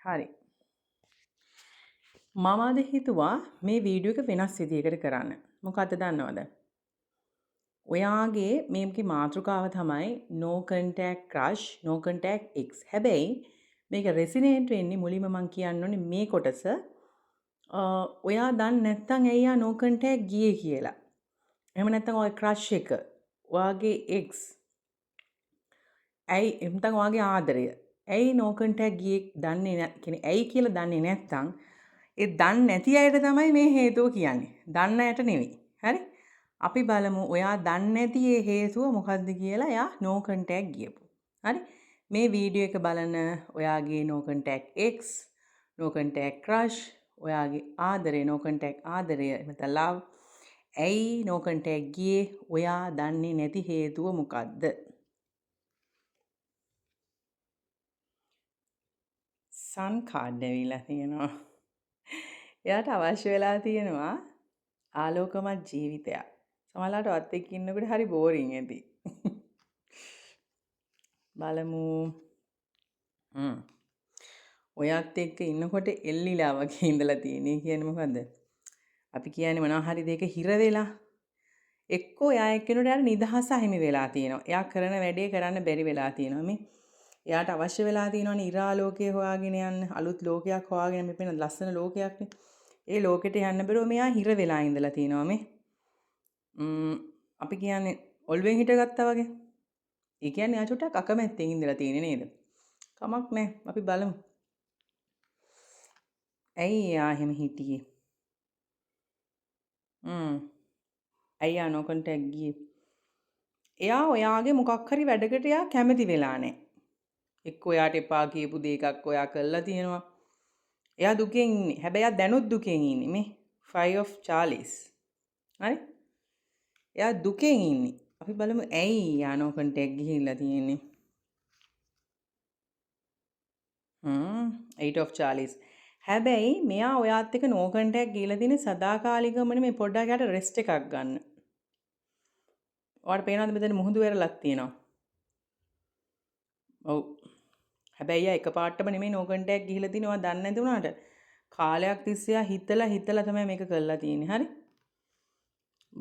හරි. මම අද හිතුවා මේ වීඩියෝ එක වෙනස් විදියකට කරන්න. මොකද්ද දන්නවද? ඔයාගේ මේකේ මාතෘකාව තමයි no contact crush no contact ex. හැබැයි මේක රෙසිනේට් වෙන්නේ මුලින්ම මම කියන්න ඕනේ මේ කොටස ඔයා දන්නේ නැත්නම් ඇයි ආ no contact ගියේ කියලා. එහෙම නැත්නම් ඔය crush එක ඔයාගේ ex ඇයි නැත්නම් ඔයාගේ ආදරය ඇයි no contact ගියේ දන්නේ නැහැ ඇයි කියලා දන්නේ නැත්නම් ඒ දන්නේ නැති අයට තමයි මේ හේතුව කියන්නේ. දන්න අයට නෙවෙයි. හරි? අපි බලමු ඔයා දන්නේ නැති ඒ හේතුව මොකක්ද කියලා එයා no contact ගියපු. හරි? මේ වීඩියෝ එක බලන ඔයාගේ no contact ex, no contact crush, ඔයාගේ ආදරේ no contact ආදරය නැත්නම් love ඇයි no contact ගියේ ඔයා දන්නේ නැති හේතුව මොකක්ද? sun card ඇවිල්ලා තියෙනවා. එයාට අවශ්‍ය වෙලා තියෙනවා ආලෝකමත් ජීවිතයක්. සමහරවිට වත් එක්ක ඉන්නකොට හරි බෝරින් ඇති. බලමු. ඔයත් එක්ක ඉන්නකොට එල්ලිලා වගේ ඉඳලා තියෙන්නේ කියන්නේ මොකද්ද? අපි කියන්නේ මොනවා හරි දෙයක හිර වෙලා. එක්කෝ එයා එක්කිනුට යාට නිදහස අහිමි වෙලා තියෙනවා. එයා කරන වැඩේ කරන්න බැරි වෙලා තියෙනවා මේ. එයාට අවශ්‍ය වෙලා තියෙනවනේ ඉරාලෝකයේ හොයාගෙන යන්න අලුත් ලෝකයක් හොයාගෙන මේ පේන ලස්සන ලෝකයක්නේ. ඒ ලෝකෙට යන්න බැරුව මෙයා හිර වෙලා ඉඳලා තියෙනවා මේ. අපි කියන්නේ ඔල්වෙන් හිටගත්තා වගේ. ඒ කියන්නේ එයා චුට්ටක් අකමැත්තෙන් ඉඳලා තියෙන්නේ නේද? කමක් නැහැ. අපි බලමු. ඇයි එයා එහෙම හිටියේ? ඇයි එයා no contact ගියේ? එයා ඔයාගේ මොකක් හරි වැඩකට එයා කැමති වෙලා නැහැ. එක්ක ඔයාට එපා කියපු දෙයක් ඔයා කළා තියෙනවා. එයා දුකෙන් ඉන්නේ. හැබැයි එයා දැනුත් දුකෙන් ඉන්නේ මේ 5 of Charlies. හරි? එයා දුකෙන් ඉන්නේ. අපි බලමු ඇයි එයා no contact ගිහිල්ලා තියෙන්නේ. 8 of Charlies. හැබැයි මෙයා ඔයාත් එක්ක no contact ගිහිල්ලා තියෙන්නේ සදාකාලිකවම මේ පොඩ්ඩක් යට රෙස්ට් එකක් ගන්න. ඔයාලට පේනවද මෙතන මුහුදු වෙරළක් තියෙනවා. ඔව්. හැබැයි එයා එකපාරටම නෙමෙයි no contact ගිහිල්ලා තිනවා දන්නේ නැති වුණාට කාලයක් තිස්සේ හිතලා තමයි මේක කරලා තියෙන්නේ. හරි?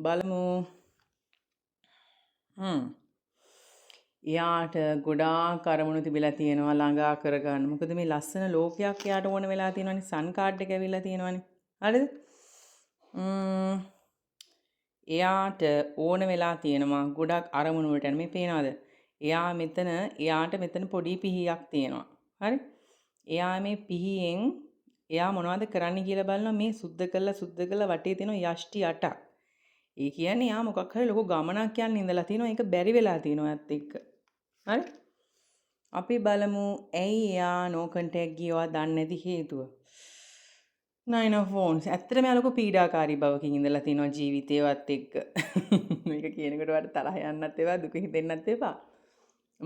බලමු. එයාට ගොඩාක් අරමුණු තිබිලා තියෙනවා ළඟා කරගන්න. මොකද මේ ලස්සන ලෝකයක් එයාට ඕන වෙලා තියෙනවානේ. සන් කාඩ් එක ඇවිල්ලා තියෙනවානේ. හරිද? එයාට ඕන වෙලා තියෙනවා ගොඩක් අරමුණු වලට යන මේ පේනවද? එයාට මෙතන පොඩි පිහියක් තියෙනවා. හරි? එයා මේ පිහියෙන් එයා මොනවද කරන්න කියලා බලනවා මේ සුද්ධ කළා වටේ තියෙන යෂ්ටි 8ක්. ඒ කියන්නේ එයා මොකක් හරි ලොකු ගමනක් යන්න ඉඳලා තිනවා ඒක බැරි වෙලා තිනවා ඇත්ත එක්ක. හරි? අපි බලමු ඇයි එයා no contact ගියවා දන්නේ නැති හේතුව. 9 of wands. ඇත්තටම එයා ලොකු පීඩාකාරී බවකින් ඉඳලා තිනවා ජීවිතේවත් එක්ක. මේක කියනකොට වට තරහ යන්නත් එපා දුක හිතෙන්නත් එපා.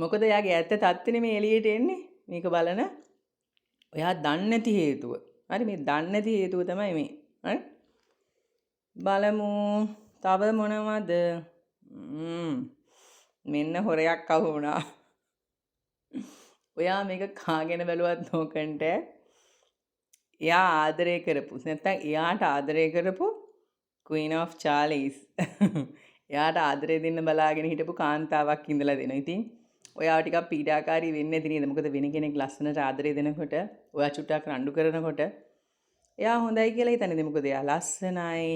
මොකද එයාගේ ඇත්ත තත්ත්වෙනේ මේ එළියට එන්නේ. මේක බලන ඔයා දන්නේ නැති හේතුව. හරි මේ දන්නේ නැති හේතුව තමයි මේ. හරි? බලමු තව මොනවද? මෙන්න හොරයක් අහු වුණා. ඔයා මේක කාගෙන බැලුවත් no contact. එයා ආදරය කරපු නැත්නම් එයාට ආදරය කරපු Queen of Charlies. එයාට ආදරය දෙන්න බලාගෙන හිටපු කාන්තාවක් ඉඳලා දෙනවා. ඉතින් ඔයාව ටිකක් පීඩාකාරී වෙන්නේ නැති නේද? මොකද වෙන කෙනෙක් ලස්සනට ආදරය දෙනකොට ඔයා චුට්ටක් රණ්ඩු කරනකොට එයා හොඳයි කියලා හිතන්නේ. මොකද එයා ලස්සනයි.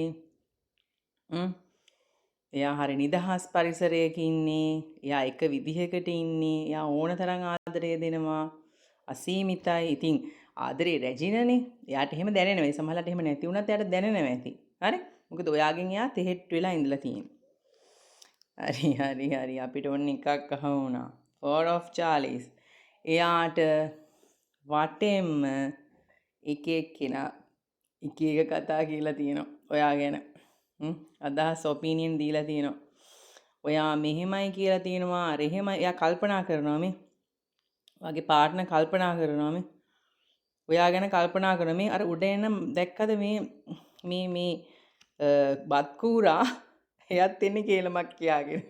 එයා හරි නිදහස් පරිසරයක ඉන්නේ. එයා එක විදිහකට ඉන්නේ. එයා ඕන තරම් ආදරය දෙනවා. අසීමිතයි. ඉතින් ආදරේ රැජිනනේ. එයාට එහෙම දැනෙනවා. ඒ සමහරවිට එහෙම නැති වුණත් එයාට දැනෙනවා ඇති. හරි? මොකද ඔයාගෙන් එයා තෙහෙට් වෙලා ඉඳලා තියෙන්නේ. හරි. අපිට ඔන්න එකක් අහු වුණා. 4 of Charlies. එයාට වටෙන්ම එක එක්කෙනා එක එක කතා කියලා තියෙනවා. ඔයා ගැන. අදහස් ඔපිනියන් දීලා තියෙනවා. ඔයා මෙහෙමයි කියලා තියෙනවා. අර එහෙමයි. එයා කල්පනා කරනවා මේ. ඔයාගේ පාර්ට්නර් කල්පනා කරනවා මේ. ඔයා ගැන කල්පනා කරන මේ අර උඩ එන දැක්කද මේ බත් කූරා එයත් එන්නේ කේලමක් කියාගෙන.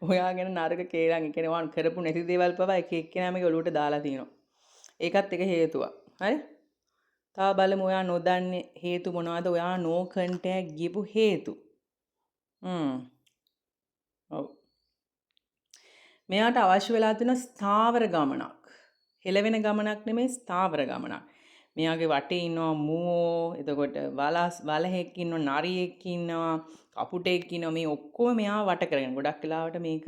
ඔයා ගැන නරක කේලම් ඒ කියන්නේ වන් කරපු නැති දේවල් පවා එක එක්කෙනා මේක ඔලුවට දාලා තියෙනවා. ඒකත් එක හේතුවක්. හරි? තව බලමු ඔයා නොදන්නේ හේතු මොනවද? ඔයා no contact ගියපු හේතු. ඔව්. මෙයාට අවශ්‍ය වෙලා තියෙන ස්ථාවර ගමනක්. හෙලවෙන ගමනක් නෙමෙයි ස්ථාවර ගමනක්. මෙයාගේ වටේ ඉන්නවා මුවෝ, එතකොට වලහෙක් ඉන්නවා, නරියෙක් ඉන්නවා, කපුටෙක් ඉන්නවා. මේ ඔක්කොම මෙයා වට කරගෙන. ගොඩක් වෙලාවට මේක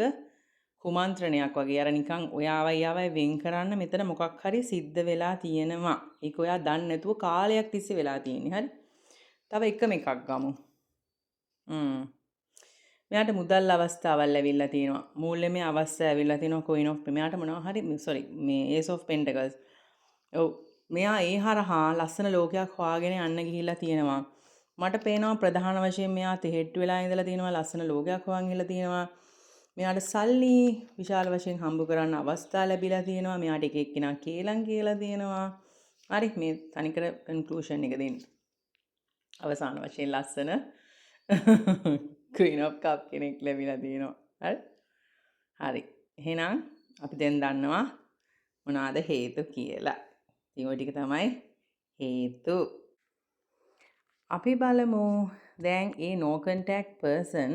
කුමන්ත්‍රණයක් වගේ. අර නිකන් ඔයාවයි වෙන් කරන්න මෙතන මොකක් හරි සිද්ධ වෙලා තියෙනවා. ඒක ඔයා දන්නේ නැතුව කාලයක් තිස්සේ වෙලා තියෙන්නේ. හරි? තව එකම එකක් ගමු. මෙයාට මුදල් අවස්ථාවල් ඇවිල්ලා තියෙනවා. මූල්‍යමය අවස්ථා ඇවිල්ලා තියෙනවා Queen of මෙයාට මොනවා හරි මේ Ace of Pentacles. ඔව් මෙයා ඒ හරහා ලස්සන ලෝකයක් හොයාගෙන යන්න ගිහිල්ලා තියෙනවා. මට පේනවා ප්‍රධාන වශයෙන් මෙයා තෙහෙට්ටු වෙලා ඉඳලා තියෙනවා ලස්සන ලෝකයක් හොයන් ගිහිල්ලා තියෙනවා. මෙයාට සල්ලි විශාල වශයෙන් හම්බ කරන්න අවස්ථා ලැබිලා තියෙනවා. මෙයාට එක එක්කිනා කේලම් කියලා තියෙනවා. හරි මේ තනිකර කන්ක්ලූෂන් එක දෙන්න. අවසාන වශයෙන් ලස්සන Queen of Cup කෙනෙක් ලැබිලා තියෙනවා. හරි? හරි. එහෙනම් අපි දැන් දන්නවා මොනවාද හේතු කියලා. ඉතින් ওই ටික තමයි හේතු. අපි බලමු දැන් ඒ no contact person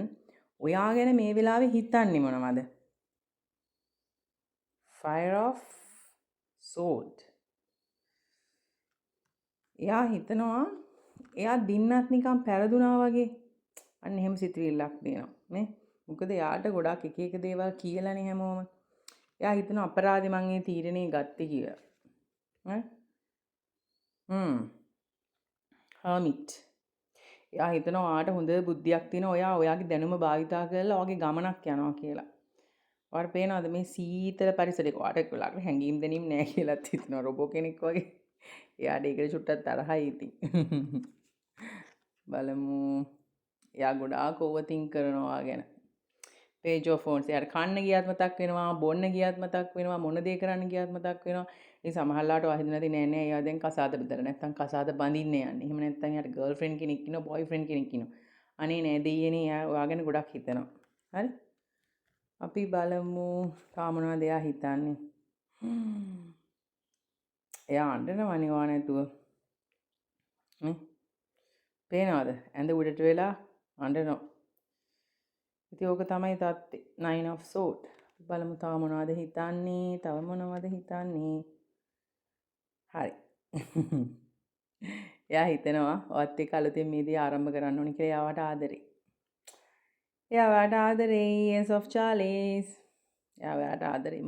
ඔයා ගැන මේ වෙලාවේ හිතන්නේ මොනවද? Fire of Sword. එයා හිතනවා එයා දින්නත් නිකන් පෙරදුනා වගේ. අන්න එහෙම සිතුවිල්ලක් දෙනවා නේ. මොකද එයාට ගොඩක් එක එක දේවල් කියලානේ හැමෝම. එයා හිතන අපරාධي මං ඒ තීරණේ ගත්තේ කියලා. Hermit. එයා හිතනවා ඔයාට හොඳ බුද්ධියක් තියෙනවා. ඔයාගේ දැනුම භාවිතා කරලා ඔයාගේ ගමනක් යනවා කියලා. ඔයාට පේනවද මේ සීතල පරිසරයක ඔයාට වෙලාවකට හැංගීම් දැනීම් නැහැ කියලාත් හිතනවා රොබෝ කෙනෙක් වගේ. එයාට ඒකට චුට්ටක් තරහයි ඉතින්. බලමු. එයා ගොඩාක් ඕවර්තින්ක් කරනවා ගැන. Page of Wands. එයාට කන්න ගියත් මතක් වෙනවා, බොන්න ගියත් මතක් වෙනවා, මොන දේ කරන්න ගියත් මතක් වෙනවා. ඉතින් සමහරලාට ඔයා හිතනවා නෑ නෑ එයා දැන් කසාද බෙදලා නැත්තම් කසාද බඳින්න යන්නේ. එහෙම නැත්තම් එයාට ගර්ල්ෆ්‍රෙන්ඩ් කෙනෙක් ඉන්නවා, බොයිෆ්‍රෙන්ඩ් කෙනෙක් ඉන්නවා. අනේ නෑ දෙයියනේ එයා ඔයා ගැන ගොඩක් හිතනවා. හරි? අපි බලමු තා මොනවද එයා හිතන්නේ. එයා අඬනවනේ ඔයා නැතුව. පේනවද? ඇඳ උඩට වෙලා අඬනවා. ඉතින් ඕක තමයි තත්ත්වය. 9 of Swords. බලමු තව මොනවද හිතන්නේ? තව මොනවද හිතන්නේ? හරි. එයා හිතනවා ඔයත් එක්ක අලුතෙන් මේ දේ ආරම්භ කරන්න ඕනි කියලා එයාට ආදරේ. එයාට ආදරේ Ace of Chalice. එයාට ආදරේ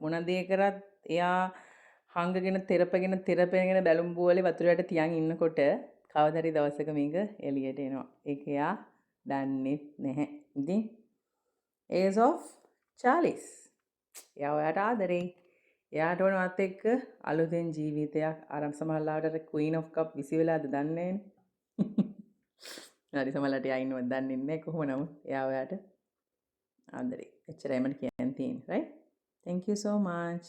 මොන දේ කරත් එයා හංගගෙන තෙරපගෙන බැලුම් බෝලේ වතුර යට තියන් ඉන්නකොට කවදාරි දවසක මේක එළියට එනවා. ඒක එයා දන්නේ නැහැ. ඉතින් Ace of Chalice. එයා ඔයාට ආදරේ. එයාට ඕනවත් එක්ක අලුතෙන් ජීවිතයක් ආරම්භ සමහරවිට Queen of Cup විසි වෙලාද දන්නේ නැහැ. හරි සමහරවිට එයා ඉන්නවද දන්නේ නැහැ කොහොම නමුත් එයා ඔයාට ආදරේ. එච්චරයි මට කියන්න තියෙන්නේ. right? Thank you so much.